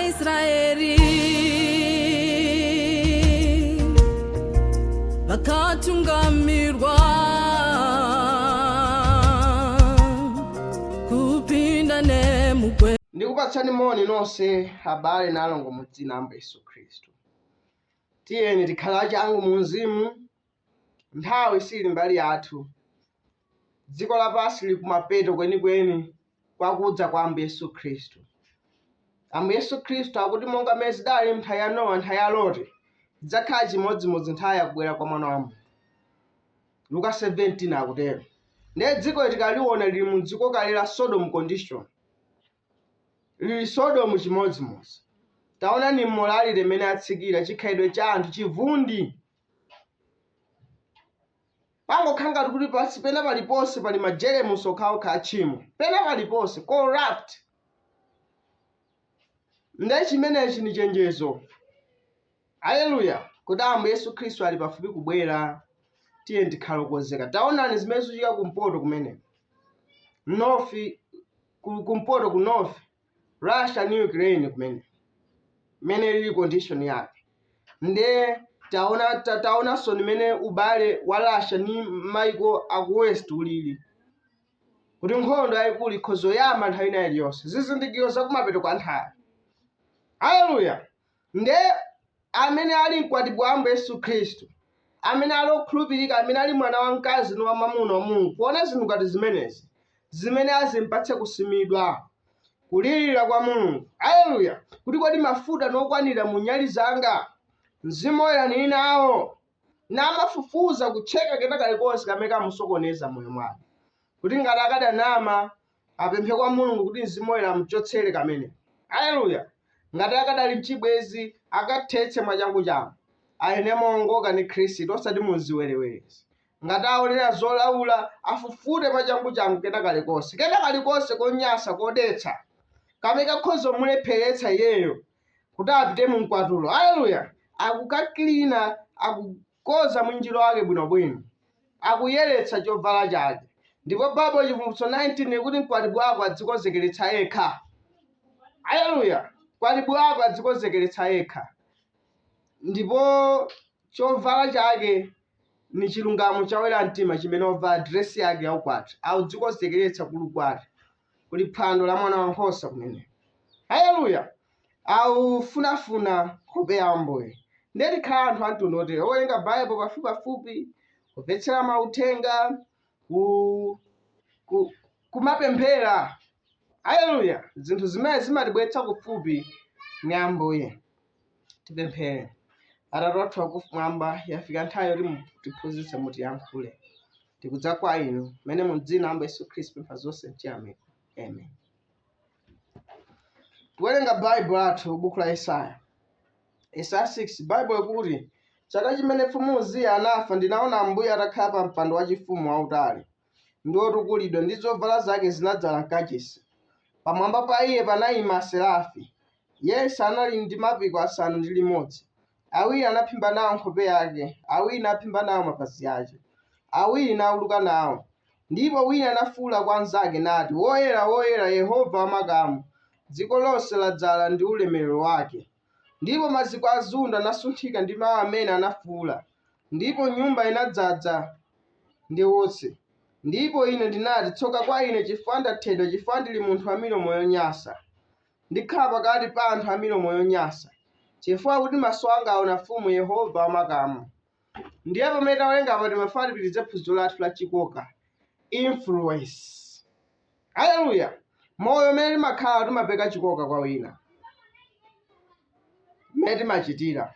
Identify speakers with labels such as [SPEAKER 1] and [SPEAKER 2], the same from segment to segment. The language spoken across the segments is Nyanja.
[SPEAKER 1] Israeli vakatungamirwa kupinda nemugwe.
[SPEAKER 2] Ndikupatsani moni nonse habari nalongo mudzina la Yesu Khristu. Tiyeni tikhala changu mu mzimu, nthawi sili mbali yathu. Dziko lapansi lili kumapeto kwenikweni kwakudza kwa Ambuye Yesu Khristu. Ambuye Yesu Khristu akuti monga mmene zidali nthawi ya Nowa, nthawi ya Loti, zidzakhala chimodzimodzi nthawi yakubwera kwa Mwana wa Munthu. Luka 17 akutero. Ndiye dziko tikaliona lili mu dziko kale la Sodom condition. Lili Sodomu chimodzimodzi. Taona ni mmolali limene atsikira, chikhalidwe cha anthu chivundi. Pangokhala kuti pansi pena paliponse pali majeremusi okhaokha achimo. Pena paliponse corrupt. Ndiye chimenechi ni chenjezo. Haleluya. Kuti Ambuye Yesu Khristu ali pafupi kubwera. Tiye tikhale okonzeka. Taonani zimene zikuchitika kumpoto kumene. Kumpoto ku North. Russia ni Ukraine kumene. Mene lili condition yake. Ndiye taona so nimene ubale wa Russia ni maiko aku West ulili. Kuti nkhondo yayikulu ikhozo yama nthawi ina iliyonse. Zizindikiro zakumapeto kwa nthawi. Haleluya. Ndiye amene ali mkwatibwi wa Ambuye Yesu Khristu, amene ali okhulupirika, amene ali mwana wamkazi wa mwamuna wa Mulungu, kuona zinthu ngati zimenezi, zimene azimpatse kusimidwa, kulirira kwa Mulungu. Haleluya. Kuti kodi mafuta nokwanira mu nyali zanga, Mzimu Woyera nili nawo, namafufuza kucheka kena kalikonse kamene kamusokoneza moyo mwake. Kuti ngati akadanama, apemphe kwa Mulungu kuti Mzimu Woyera amuchotsere kamene. Haleluya. Ngati akadali mchibwezi, akathetse mwachangu. Ayene mongoka ni Khristu osati muziwerewezi. Ngati aolera zolaula, afufute mwachangu kena kalikonse. Kena kalikonse konyasa kodetsa. Kamene kakhoza mulepheretsa iyeyo kuti apite mu mkwatulo. Haleluya. Akukakilina, akukoza mwinjiro wake bwinobwino. Akuyeretsa chovala chake. Ndipo Bible Chivumbulutso 19 kuti mkwatibwi wako adzikonzekeretsa yekha. Haleluya. Mkwatibwi wako adzikonzekeretsa yekha. Ndipo chovala chake ni chilungamo cha oyera mtima chimene ovala dress yake yaukwati. Audzikonzekeretsa kulukwati. Kuli phwando la mwana wankhosa kumene. Haleluya. Funafuna nkhope ya Ambuye. Ndiye tikhala anthu amtundu otere owerenga Bible pafupipafupi, kumvetsera mauthenga, kumapemphera. Haleluya. Zinthu zimene zimatibweretsa kufupi ni Ambuye. Tipemphere. Atate wathu wakumwamba, yafika nthawi yoti mutiphunzitse mutiyankhule. Tikudza kwa inu mmene mu dzina la Ambuye Yesu Khristu pempha zonse m'chiyamiko. Amen. Tiwerenga Bible athu buku la Yesaya. Yesaya 6 Bible ikuti chaka chimene mfumu Uziya anafa ndinaona Ambuye atakhala pa mpando wachifumu wautali, ndi otukulidwa ndi zovala zake zinadzala mkachisi. Pamwamba pa iye panayima aserafi. Yense anali ndi mapiko asanu ndi limodzi. Awiri anaphimba nawo nkhope yake, awiri anaphimba nawo mapazi ake, awiri nauluka nawo. Ndipo wina anafuwula kwa anzake nati, woyera woyera Yehova wamakamu, dziko lonse ladzala ndi ulemerero wake. Ndipo maziko azunda anasunthika ndi mawu amene anafuwula, ndipo nyumba inadzaza ndi utsi. Ndipo ine ndinati, tsoka kwa ine chifukwa ndathedwa, chifukwa ndili munthu wa milomo yonyansa. Ndikhala pakati pa anthu a milomo yonyansa, chifukwa kuti maso anga aona Mfumu Yehova wamakamu. Ndiye pamene tawerenga apa timafuna tipitirize phunziro lathu la chikoka. Influence. Haleluya. Moyo mmene timakhala timapeka chikoka kwa wina. Mmene timachitira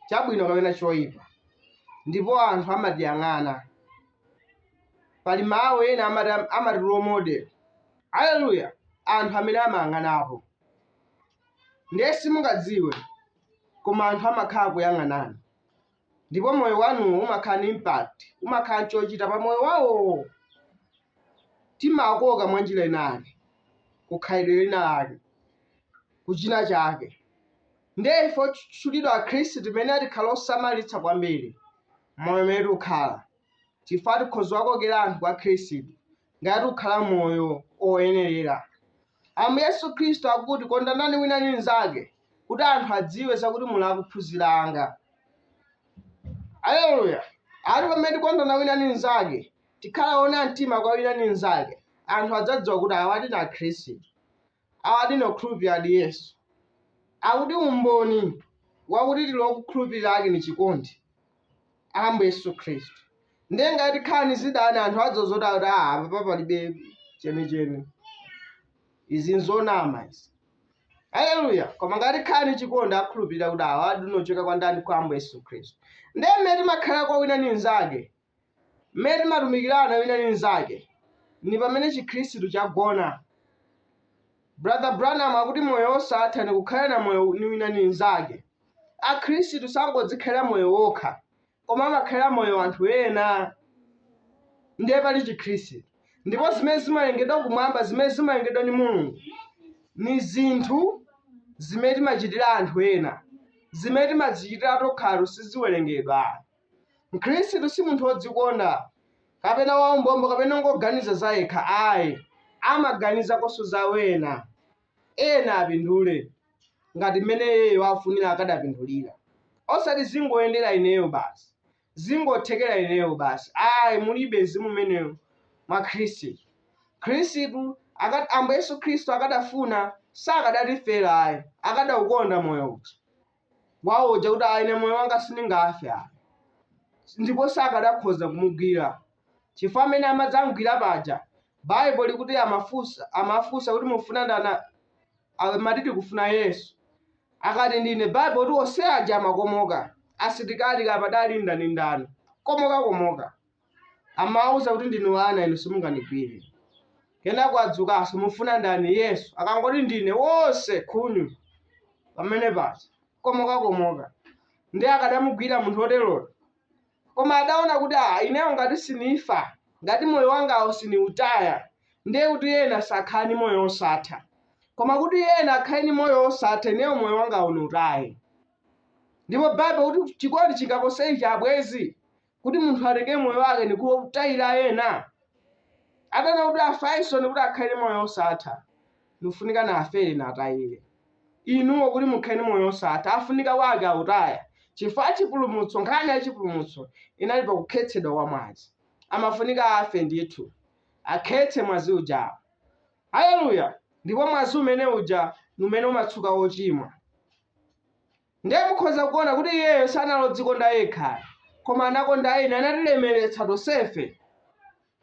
[SPEAKER 2] chabwino kapena choyipa. Ndipo anthu amatiyang'ana. Pali mawu ena amati role model. Haleluya. Anthu amene amayang'anapo. Ndiye simungadziwe koma anthu amakhala kuyang'anani. Ndipo moyo wanu umakhala ni impact. Umakhala chochita pa moyo wawo. Timakoka mwanjira inali. Kukhalidwe lina lake. Kuchina chake. Ndiye ifo tchulidwa a Khristu timene atikhala osamalitsa kwambiri. Moyo mmene tikukhala. Chifukwa tikhoza kukokera anthu kwa Khristu. Ngati ukhala moyo oyenerera. Ambuye Yesu Khristu akuti kondanani wina ndi mnzake kuti anthu adziwe zakuti muli ophunzira anga. Haleluya. Ali pamene tikondana wina ndi mnzake, tikhala ona mtima kwa wina ndi mnzake, anthu adzadziwa kuti awa ndi Akhristu, awa ndi okhulupirira Yesu. Akuti umboni wakuti tili okhulupirira ake ni chikondi Ambuye Yesu Khristu. Ndiye ngati tikhala zidani anthu adzozota kuti apa palibe chenicheni, izi nzonama izi. Haleluya. Koma ngati tikhala chikondi akhulupirira kuti awa ndinochoka kwa ndani? Kwa Ambuye Yesu Khristu. Ndiye mmene timakhala kwa wina ndi mnzake, mmene timatumikirana wina ndi mnzake, ni pamene Chikhristu chagona. Brother Branham akuti moyo osatha ni kukhala na moyo ni wina ndi mnzake. Akhristu sangodzikhala moyo wokha, koma amakhala moyo anthu ena. Ndiye pali Chikhristu. Ndipo zimene zimalengedwa kumwamba, zimene zimalengedwa ni Mulungu, ni zinthu zimene timachitira anthu ena, zimene timazichitira tokha siziwerengedwa. Mkhristu si munthu wodzikonda kapena waumbombo kapena ngoganiza za yekha ayi, amaganiza koso za wena. Ena apindule ngati mmene iyeyo afunira akadapindulira, osati zingoyendera ineyo basi, zingothekera ineyo basi. Ayi, mulibe mzimu umeneyo mwa Khristu. Khristu Ambuye Yesu Khristu akadafuna sakadatifera ayi, akadaukonda moyo uja wawoja kuti ayi, ine moyo wanga sindingafe ayi, ndipo sakadakhoza kumugwira. Chifukwa amene amadzamugwira paja, Baibulo likuti amafunsa kuti mufuna ndani, amatiti kufuna Yesu. Akati ndine, Baibulo kuti onse aja amakomoka, asilikali kapadali ndani komoka. Amawuza kuti ndinu wana inu simungandigwire. Kenako adzukanso, mufuna ndani? Yesu. Akangoti ndine, wonse khunyu pamene paja komoka. Ndiye akadamugwira munthu oteroyo. Koma adaona kuti ineyo ngati sinifa, ngati moyo wangawo siniutaya, ndiye kuti yena sakhala ni moyo osatha. Koma kuti yena akhale ni moyo osatha, ineyo moyo wangawo niutaye. Ndipo Baibulo kuti chikondi chingaposa ichi abwezi, kuti munthu atenge moyo wake ni kuutayira yena. Adana kuti afaiso ni kuti akhale ni moyo osatha, nifunika na afere na atayire. Inuwo kuti mukhale ni moyo osatha, afunika wake autaya. Chifukwa chipulumutso, nkhani ya chipulumutso inali pa kukhetsedwa kwa mwazi. Amafunika afe ndithu, akhetse mwazi uja. Haleluya. Ndipo mwazi umene uja numene umatsuka wochimwa. Ndiye mukhoza kuona kuti iyeyo sanalodzikonda yekha, koma anakonda ena, anatilemeretsa tonsefe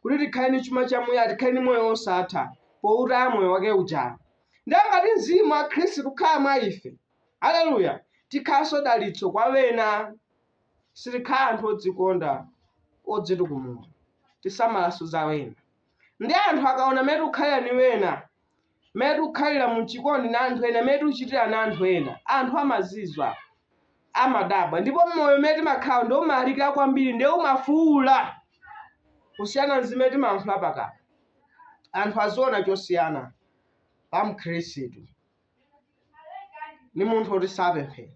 [SPEAKER 2] kuti tikhale ni chuma chamuyaya, tikhale ni moyo osatha poutaya moyo wake uja. Ndiye ngati mzimu wa Khristu kukhala mwa ife, haleluya, tikhalanso dalitso kwa wena. Sitikhala anthu odzikonda, odzitukumula, tisamalaso za wena. Ndiye anthu akaona mmene tikukhalira ni wena, mmene tikukhalira muchikondi na anthu ena, mmene tikuchitira na anthu ena, anthu amazizwa, amadabwa. Ndipo moyo mmene timakhala ndiwo umalikira kwambiri, ndiye umafuula kusiyana zimene timayankhula pakati. Anthu aziona chosiyana pa Mkhristu ni munthu oti sapemphera.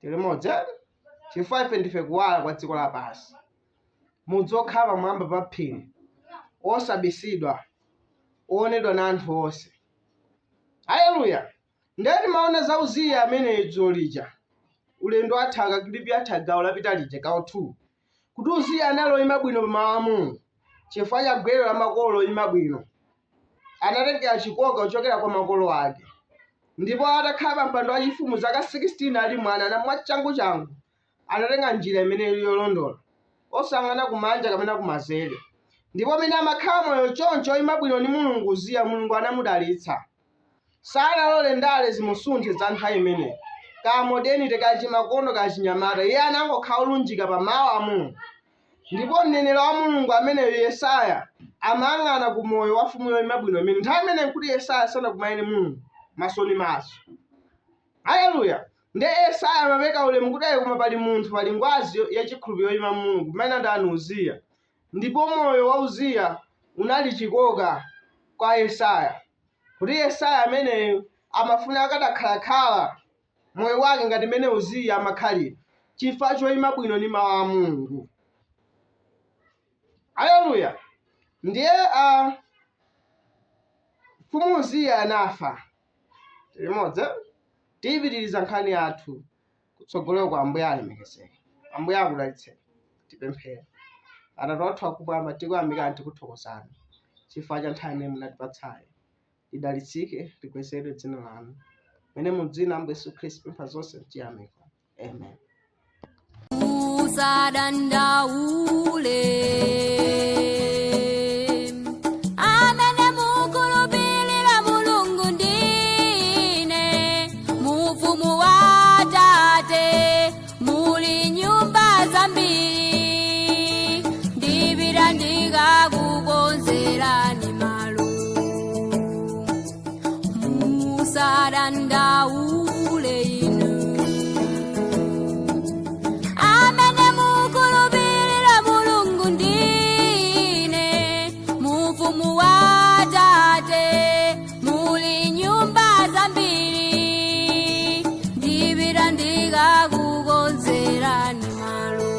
[SPEAKER 2] Tili modzi, chifukwa ife ndife kuwala kwa dziko lapansi, mudzi okhala pamwamba pa phiri, osabisidwa, oonedwa na anthu onse. Haleluya. Ndiye timaona za Uziya amene dzulo lija, ulendo watha Kilipi atha gawo lapita lija gawo 2, kuti Uziya anali oyima bwino pamawu a Mulungu, chifukwa cha gwero la makolo oyima bwino. Anatengera chikoka kuchokera kwa makolo ake. Ndipo atakhala pa mpando wachifumu zaka 16 ali mwana, na mwachangu anatenga njira imene ili yolondola, osangana kumanja kapena kumanzere. Ndipo amene amakhala moyo choncho oyima bwino ni Mulungu, Uziya, Mulungu anamudalitsa. Sanalole ndale zimusunthe za nthawi imeneyi, ka modernity kachimakono kachinyamata. Iye anangokhala olunjika pa mawu a Mulungu. Ndipo mneneri wa Mulungu ameneyo Yesaya amayang'ana ku moyo wa mfumu yoyima bwino imene. Nthawi imeneyi nkuti Yesaya sanakumane Mulungu maso ni maso. Haleluya. Ndiye Yesaya amapeka ulemu kuti koma pali munthu pali ngwazi yachikhulupiriro yoyima Mulungu, mmene ndani? Uziya. Ndipo moyo wa Uziya unali chikoka kwa Yesaya, kuti Yesaya ameneyo amafuna akadakhalakhala moyo wake ngati mmene Uziya amakhalira, chifukwa choyima bwino ni mawu a Mulungu. Haleluya. Ndiye Mfumu Uziya anafa. Limodzi tipitiriza nkhani yathu kutsogolera kwa Ambuye alemekezeke. Ambuye akudalitseni. Tipemphere. Atate wathu akumwamba tikuyamikani tikuthokozani chifukwa cha nthawi imene munatipatsayi. Lidalitsike likwezedwe dzina lanu. Mene mu dzina la Ambuye Yesu Khristu pempha zonse tiyamika. Amen.
[SPEAKER 3] Usadandaule amene mukhulupirira Mulungu ndine mufumu wa Atate muli nyumba zambiri ndipita ndikakukonzerani malo. Musadandaule inu amene mukhulupirira Mulungu ndine mufumu wa Atate muli nyumba zambiri ndipita ndikakukonzerani malo.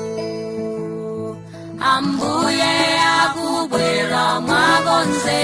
[SPEAKER 3] Ambuye akubwera mwakonze